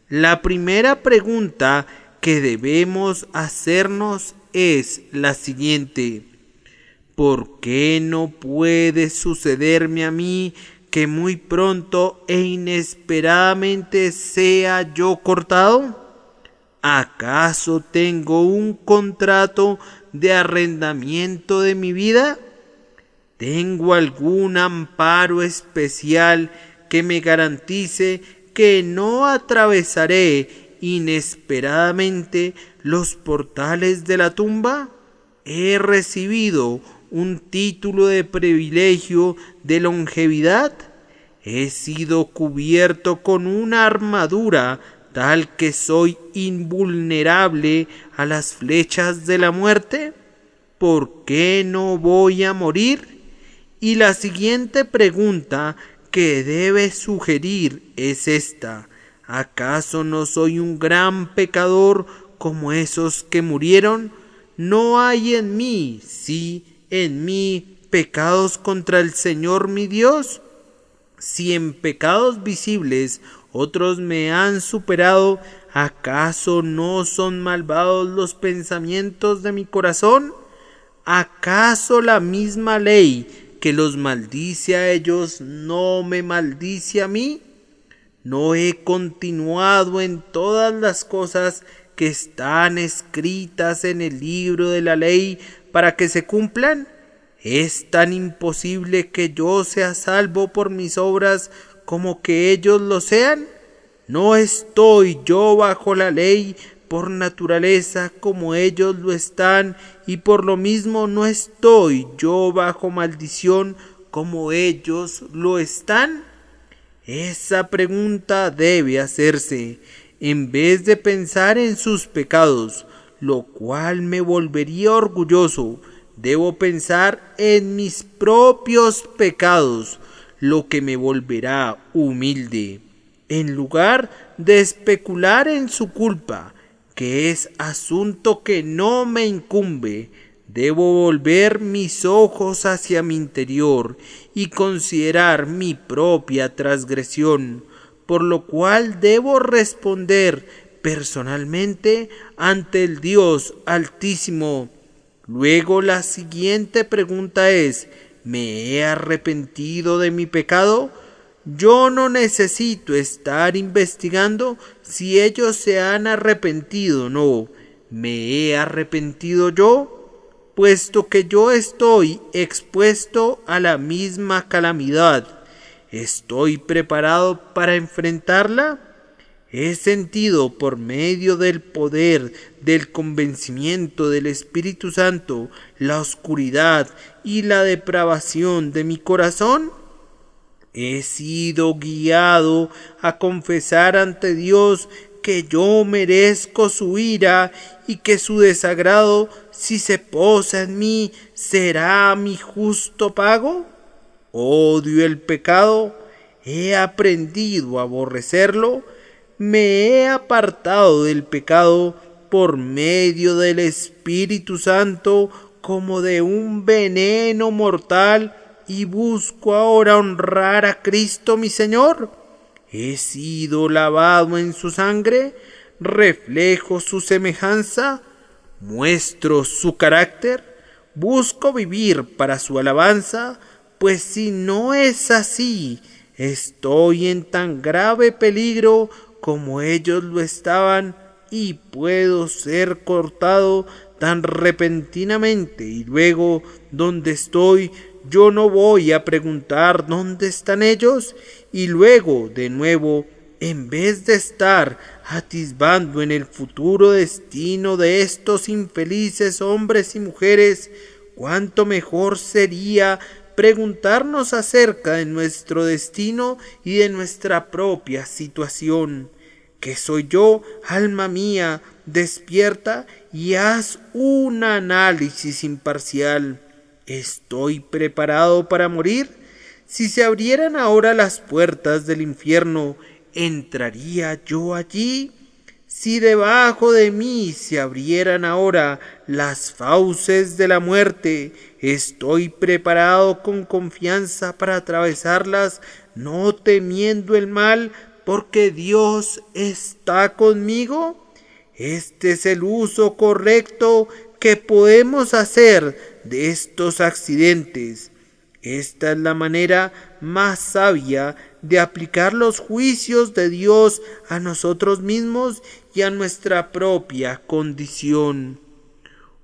La primera pregunta que debemos hacernos es la siguiente: ¿por qué no puede sucederme a mí que muy pronto e inesperadamente sea yo cortado? ¿Acaso tengo un contrato de arrendamiento de mi vida? ¿Tengo algún amparo especial que me garantice que no atravesaré inesperadamente los portales de la tumba? ¿He recibido un título de privilegio de longevidad? ¿He sido cubierto con una armadura tal que soy invulnerable a las flechas de la muerte? ¿Por qué no voy a morir? Y la siguiente pregunta que debe sugerir es esta: ¿acaso no soy un gran pecador como esos que murieron? no hay en mí, sí, en mí, pecados contra el Señor mi Dios. Si en pecados visibles otros me han superado, ¿acaso no son malvados los pensamientos de mi corazón? ¿Acaso la misma ley que los maldice a ellos no me maldice a mí? ¿No he continuado en todas las cosas que están escritas en el libro de la ley para que se cumplan? ¿Es tan imposible que yo sea salvo por mis obras como que ellos lo sean? ¿No estoy yo bajo la ley por naturaleza como ellos lo están, y por lo mismo no estoy yo bajo maldición como ellos lo están? Esa pregunta debe hacerse, en vez de pensar en sus pecados, lo cual me volvería orgulloso. Debo pensar en mis propios pecados, lo que me volverá humilde. En lugar de especular en su culpa, que es asunto que no me incumbe, debo volver mis ojos hacia mi interior y considerar mi propia transgresión, por lo cual debo responder personalmente ante el Dios Altísimo. Luego la siguiente pregunta es: ¿me he arrepentido de mi pecado? Yo no necesito estar investigando si ellos se han arrepentido o no. ¿Me he arrepentido yo? Puesto que yo estoy expuesto a la misma calamidad, ¿estoy preparado para enfrentarla? He sentido por medio del poder del convencimiento del Espíritu Santo la oscuridad y la depravación de mi corazón. He sido guiado a confesar ante Dios que yo merezco su ira y que su desagrado, si se posa en mí, será mi justo pago. Odio el pecado, he aprendido a aborrecerlo. Me he apartado del pecado por medio del Espíritu Santo como de un veneno mortal y busco ahora honrar a Cristo mi Señor. He sido lavado en su sangre, reflejo su semejanza, muestro su carácter, busco vivir para su alabanza, pues si no es así, estoy en tan grave peligro como ellos lo estaban, y puedo ser cortado tan repentinamente, y luego, ¿dónde estoy? Yo no voy a preguntar dónde están ellos, y luego, de nuevo, en vez de estar atisbando en el futuro destino de estos infelices hombres y mujeres, cuánto mejor sería preguntarnos acerca de nuestro destino y de nuestra propia situación. ¿Qué soy yo, alma mía? Despierta y haz un análisis imparcial. ¿Estoy preparado para morir? Si se abrieran ahora las puertas del infierno, ¿entraría yo allí? Si debajo de mí se abrieran ahora las fauces de la muerte, ¿estoy preparado con confianza para atravesarlas, no temiendo el mal, porque Dios está conmigo? Este es el uso correcto que podemos hacer de estos accidentes. Esta es la manera más sabia de aplicar los juicios de Dios a nosotros mismos y a nuestra propia condición.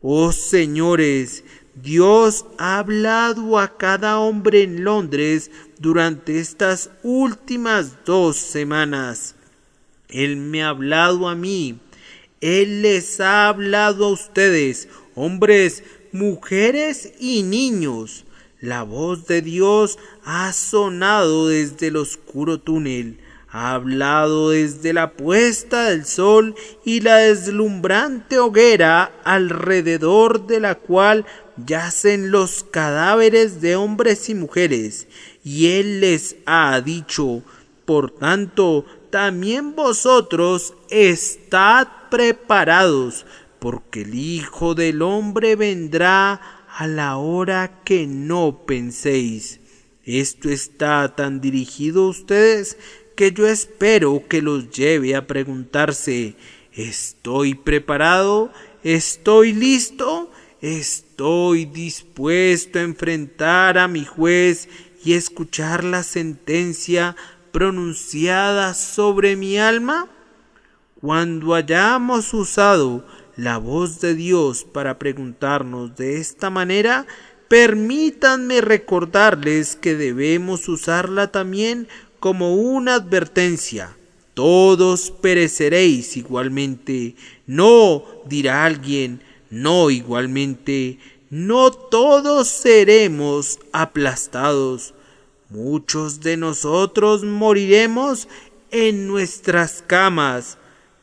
Oh señores, Dios ha hablado a cada hombre en Londres durante estas últimas 2 semanas. Él me ha hablado a mí. Él les ha hablado a ustedes, hombres, mujeres y niños. La voz de Dios ha sonado desde el oscuro túnel, ha hablado desde la puesta del sol y la deslumbrante hoguera alrededor de la cual yacen los cadáveres de hombres y mujeres, y Él les ha dicho: por tanto, también vosotros estad preparados, porque el Hijo del Hombre vendrá a la hora que no penséis. Esto está tan dirigido a ustedes que yo espero que los lleve a preguntarse: ¿estoy preparado? ¿Estoy listo? ¿Estoy dispuesto a enfrentar a mi juez y escuchar la sentencia pronunciada sobre mi alma? Cuando hayamos usado la voz de Dios para preguntarnos de esta manera, permítanme recordarles que debemos usarla también como una advertencia. Todos pereceréis igualmente. No, dirá alguien, no igualmente. No todos seremos aplastados. Muchos de nosotros moriremos en nuestras camas.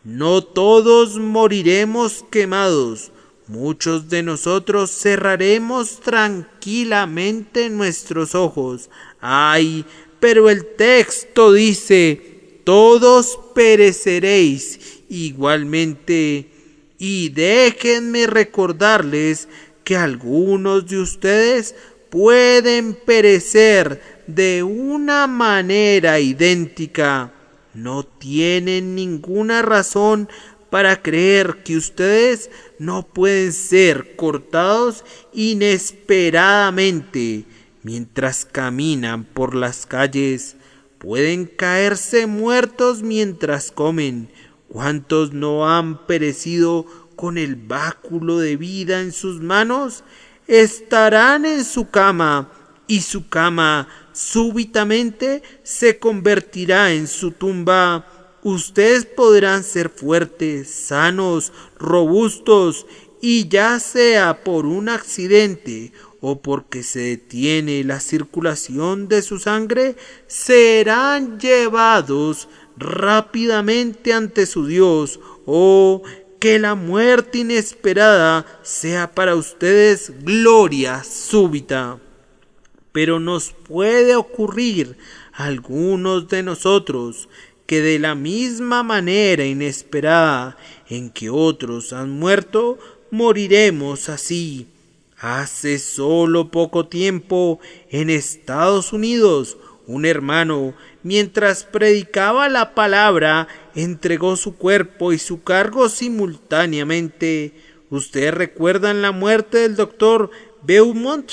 No todos moriremos quemados. Muchos de nosotros cerraremos tranquilamente nuestros ojos. ¡Ay! Pero el texto dice: todos pereceréis igualmente. Y déjenme recordarles que algunos de ustedes pueden perecer de una manera idéntica. No tienen ninguna razón para creer que ustedes no pueden ser cortados inesperadamente mientras caminan por las calles. Pueden caerse muertos mientras comen. ¿Cuántos no han perecido con el báculo de vida en sus manos? Estarán en su cama, y su cama súbitamente se convertirá en su tumba. Ustedes podrán ser fuertes, sanos, robustos, y ya sea por un accidente o porque se detiene la circulación de su sangre, serán llevados rápidamente ante su Dios. Oh, que la muerte inesperada sea para ustedes gloria súbita. Pero nos puede ocurrir a algunos de nosotros que de la misma manera inesperada en que otros han muerto, moriremos así. Hace solo poco tiempo, en Estados Unidos, un hermano, mientras predicaba la palabra, entregó su cuerpo y su cargo simultáneamente. ¿Ustedes recuerdan la muerte del doctor Beaumont,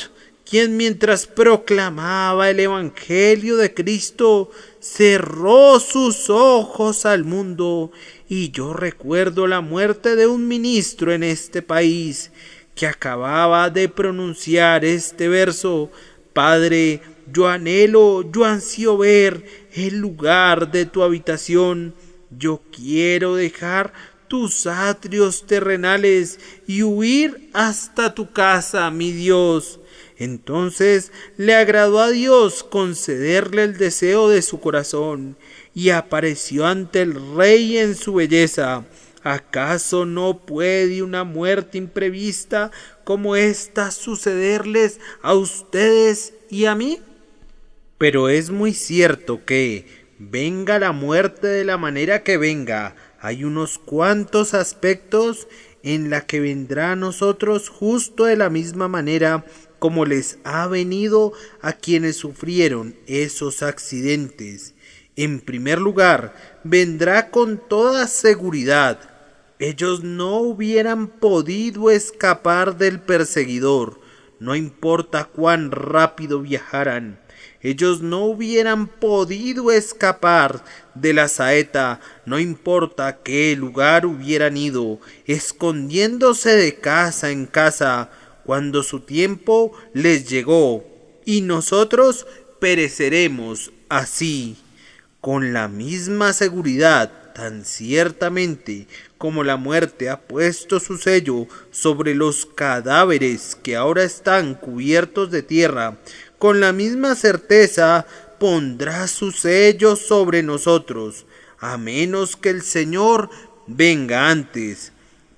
quien mientras proclamaba el Evangelio de Cristo cerró sus ojos al mundo? Y yo recuerdo la muerte de un ministro en este país que acababa de pronunciar este verso: Padre, yo anhelo, yo ansío ver el lugar de tu habitación. Yo quiero dejar tus atrios terrenales y huir hasta tu casa, mi Dios. Entonces le agradó a Dios concederle el deseo de su corazón y apareció ante el rey en su belleza. ¿Acaso no puede una muerte imprevista como esta sucederles a ustedes y a mí? Pero es muy cierto que, venga la muerte de la manera que venga, hay unos cuantos aspectos en la que vendrá a nosotros justo de la misma manera como les ha venido a quienes sufrieron esos accidentes. En primer lugar, vendrá con toda seguridad. Ellos no hubieran podido escapar del perseguidor, no importa cuán rápido viajaran. Ellos no hubieran podido escapar de la saeta, no importa a qué lugar hubieran ido, escondiéndose de casa en casa, cuando su tiempo les llegó, y nosotros pereceremos así, con la misma seguridad, tan ciertamente como la muerte ha puesto su sello sobre los cadáveres que ahora están cubiertos de tierra, con la misma certeza pondrá su sello sobre nosotros, a menos que el Señor venga antes,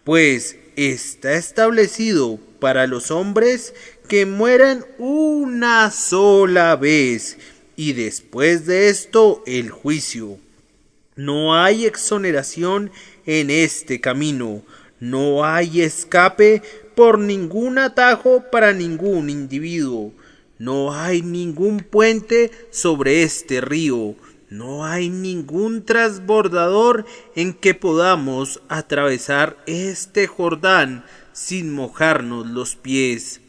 pues está establecido para los hombres que mueran una sola vez, y después de esto el juicio. No hay exoneración en este camino. No hay escape por ningún atajo para ningún individuo. No hay ningún puente sobre este río. No hay ningún transbordador en que podamos atravesar este Jordán sin mojarnos los pies.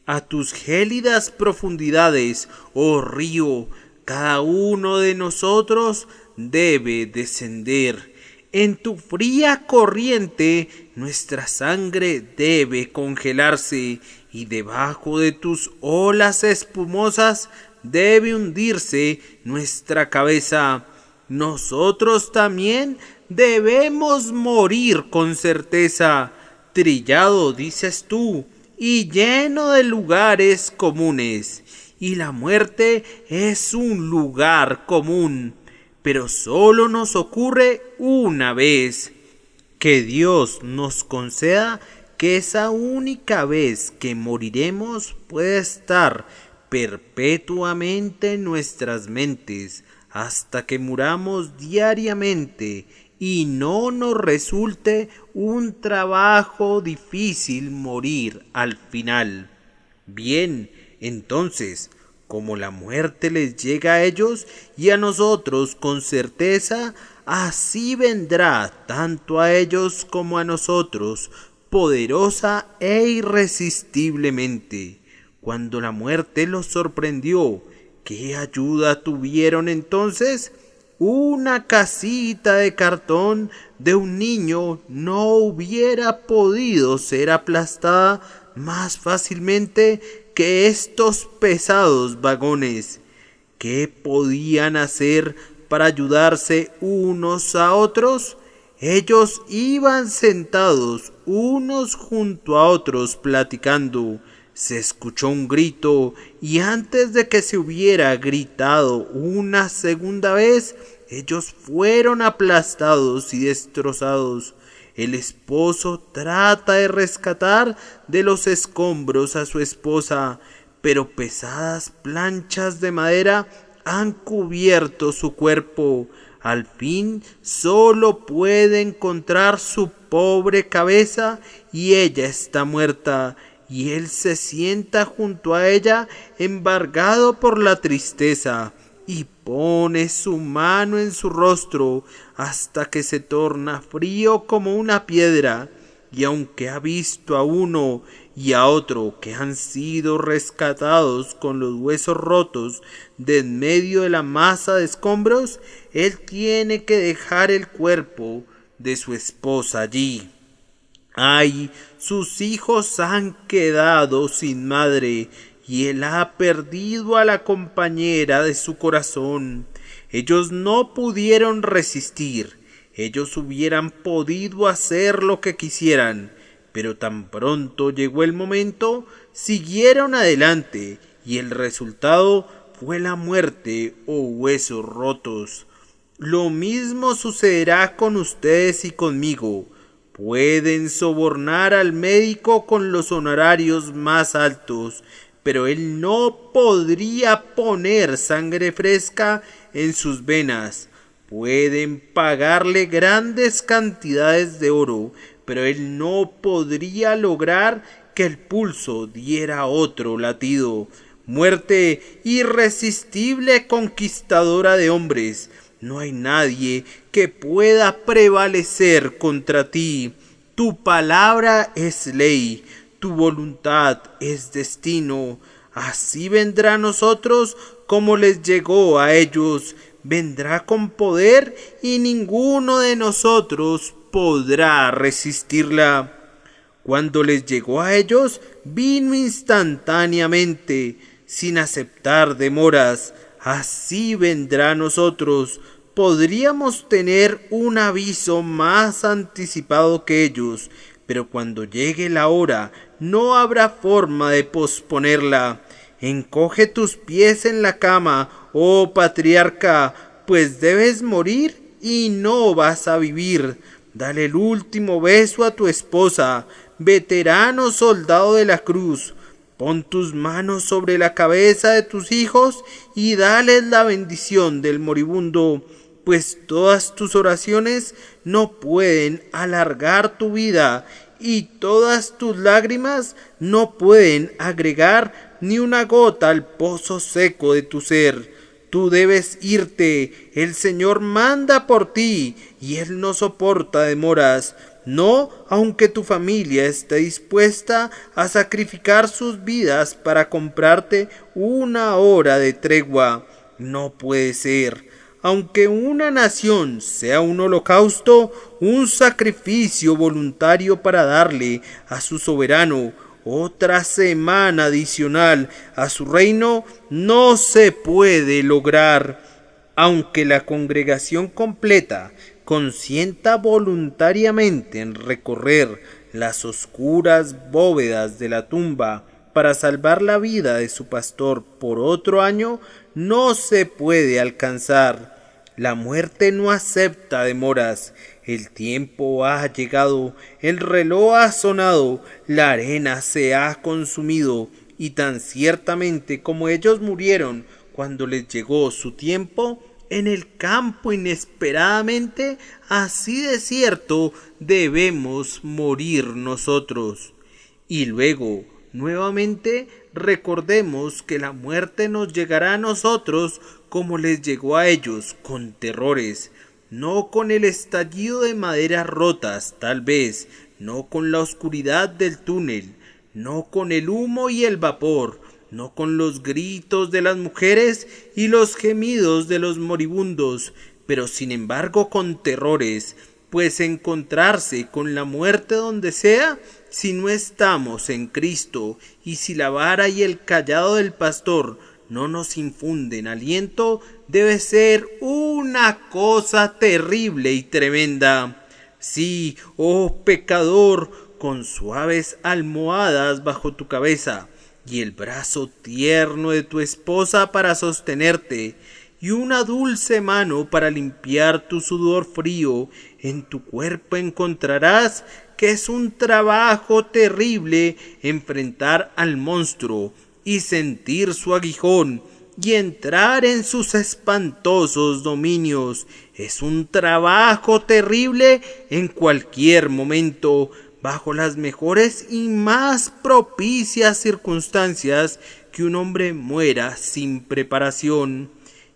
A tus gélidas profundidades, oh río, cada uno de nosotros debe descender. En tu fría corriente nuestra sangre debe congelarse y debajo de tus olas espumosas debe hundirse nuestra cabeza. Nosotros también debemos morir con certeza, trillado, dices tú, y lleno de lugares comunes. Y la muerte es un lugar común, pero solo nos ocurre una vez. Que Dios nos conceda que esa única vez que moriremos pueda estar perpetuamente en nuestras mentes hasta que muramos diariamente y no nos resulte un trabajo difícil morir al final. Bien, entonces, como la muerte les llega a ellos y a nosotros con certeza, así vendrá tanto a ellos como a nosotros, poderosa e irresistiblemente. Cuando la muerte los sorprendió, ¿qué ayuda tuvieron entonces? Una casita de cartón de un niño no hubiera podido ser aplastada más fácilmente que estos pesados vagones. ¿Qué podían hacer para ayudarse unos a otros? Ellos iban sentados unos junto a otros platicando. Se escuchó un grito y antes de que se hubiera gritado una segunda vez, ellos fueron aplastados y destrozados. El esposo trata de rescatar de los escombros a su esposa, pero pesadas planchas de madera han cubierto su cuerpo. Al fin solo puede encontrar su pobre cabeza y ella está muerta. Y él se sienta junto a ella, embargado por la tristeza, y pone su mano en su rostro hasta que se torna frío como una piedra. Y aunque ha visto a uno y a otro que han sido rescatados con los huesos rotos de en medio de la masa de escombros, él tiene que dejar el cuerpo de su esposa allí. ¡Ay! Sus hijos han quedado sin madre y él ha perdido a la compañera de su corazón. Ellos no pudieron resistir. Ellos hubieran podido hacer lo que quisieran, pero tan pronto llegó el momento, siguieron adelante y el resultado fue la muerte o huesos rotos. Lo mismo sucederá con ustedes y conmigo. Pueden sobornar al médico con los honorarios más altos, pero él no podría poner sangre fresca en sus venas. Pueden pagarle grandes cantidades de oro, pero él no podría lograr que el pulso diera otro latido. Muerte irresistible conquistadora de hombres, no hay nadie que pueda prevalecer contra ti. Tu palabra es ley, tu voluntad es destino. Así vendrá a nosotros como les llegó a ellos. Vendrá con poder y ninguno de nosotros podrá resistirla. Cuando les llegó a ellos, vino instantáneamente, sin aceptar demoras. Así vendrá a nosotros. Podríamos tener un aviso más anticipado que ellos, pero cuando llegue la hora, no habrá forma de posponerla. Encoge tus pies en la cama, oh patriarca, pues debes morir y no vas a vivir. Dale el último beso a tu esposa, veterano soldado de la cruz. Pon tus manos sobre la cabeza de tus hijos y dales la bendición del moribundo, pues todas tus oraciones no pueden alargar tu vida y todas tus lágrimas no pueden agregar ni una gota al pozo seco de tu ser. Tú debes irte, el Señor manda por ti y Él no soporta demoras. No, aunque tu familia esté dispuesta a sacrificar sus vidas para comprarte una hora de tregua. No puede ser. Aunque una nación sea un holocausto, un sacrificio voluntario para darle a su soberano otra semana adicional a su reino, no se puede lograr. Aunque la congregación completa consienta voluntariamente en recorrer las oscuras bóvedas de la tumba para salvar la vida de su pastor por otro año, no se puede alcanzar. La muerte no acepta demoras. El tiempo ha llegado, el reloj ha sonado, la arena se ha consumido, y tan ciertamente como ellos murieron cuando les llegó su tiempo, en el campo inesperadamente, así de cierto debemos morir nosotros. Y luego, nuevamente, recordemos que la muerte nos llegará a nosotros como les llegó a ellos, con terrores, no con el estallido de maderas rotas, tal vez, no con la oscuridad del túnel, no con el humo y el vapor, no con los gritos de las mujeres y los gemidos de los moribundos, pero sin embargo con terrores, pues encontrarse con la muerte donde sea, si no estamos en Cristo, y si la vara y el cayado del pastor no nos infunden aliento, debe ser una cosa terrible y tremenda. Sí, oh pecador, con suaves almohadas bajo tu cabeza, y el brazo tierno de tu esposa para sostenerte, y una dulce mano para limpiar tu sudor frío, en tu cuerpo encontrarás que es un trabajo terrible enfrentar al monstruo y sentir su aguijón y entrar en sus espantosos dominios. Es un trabajo terrible en cualquier momento, bajo las mejores y más propicias circunstancias, que un hombre muera sin preparación.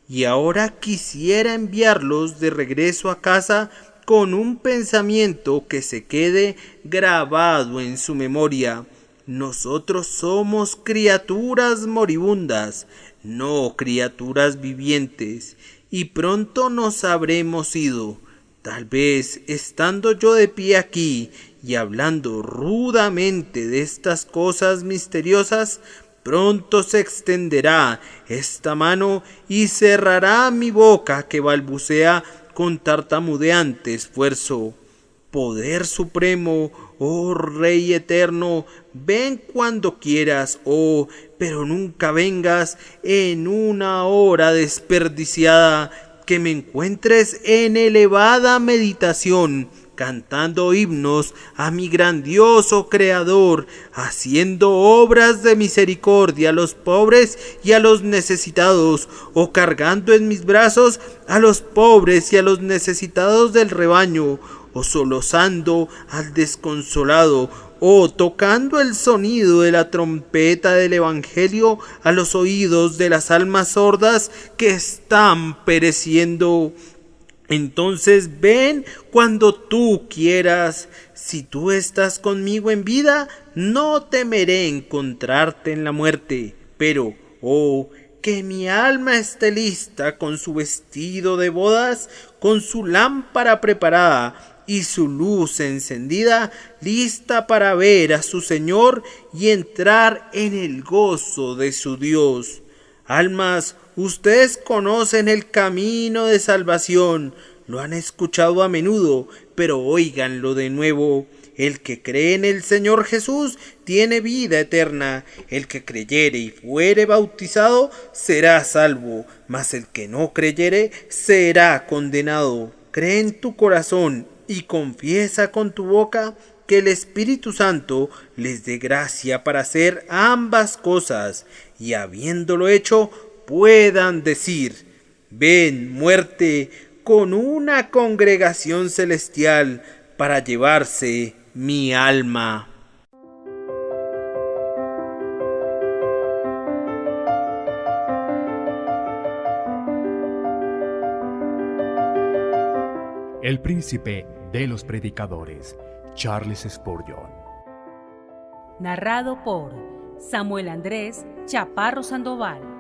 Y ahora quisiera enviarlos de regreso a casa con un pensamiento que se quede grabado en su memoria. Nosotros somos criaturas moribundas, no criaturas vivientes, y pronto nos habremos ido. Tal vez, estando yo de pie aquí y hablando rudamente de estas cosas misteriosas, pronto se extenderá esta mano y cerrará mi boca que balbucea con tartamudeante esfuerzo. Poder supremo, oh Rey eterno, ven cuando quieras, oh, pero nunca vengas en una hora desperdiciada, que me encuentres en elevada meditación, cantando himnos a mi grandioso Creador, haciendo obras de misericordia a los pobres y a los necesitados, o cargando en mis brazos a los pobres y a los necesitados del rebaño, o solozando al desconsolado, o tocando el sonido de la trompeta del Evangelio a los oídos de las almas sordas que están pereciendo. Entonces ven cuando tú quieras. Si tú estás conmigo en vida, no temeré encontrarte en la muerte. Pero, oh, que mi alma esté lista con su vestido de bodas, con su lámpara preparada y su luz encendida, lista para ver a su Señor y entrar en el gozo de su Dios. Almas, ustedes conocen el camino de salvación, lo han escuchado a menudo, pero óiganlo de nuevo. El que cree en el Señor Jesús tiene vida eterna. El que creyere y fuere bautizado será salvo, mas el que no creyere será condenado. Cree en tu corazón y confiesa con tu boca que el Espíritu Santo les dé gracia para hacer ambas cosas, y habiéndolo hecho, puedan decir: ven, muerte, con una congregación celestial para llevarse mi alma. El príncipe de los predicadores, Charles Spurgeon. Narrado por Samuel Andrés Chaparro Sandoval.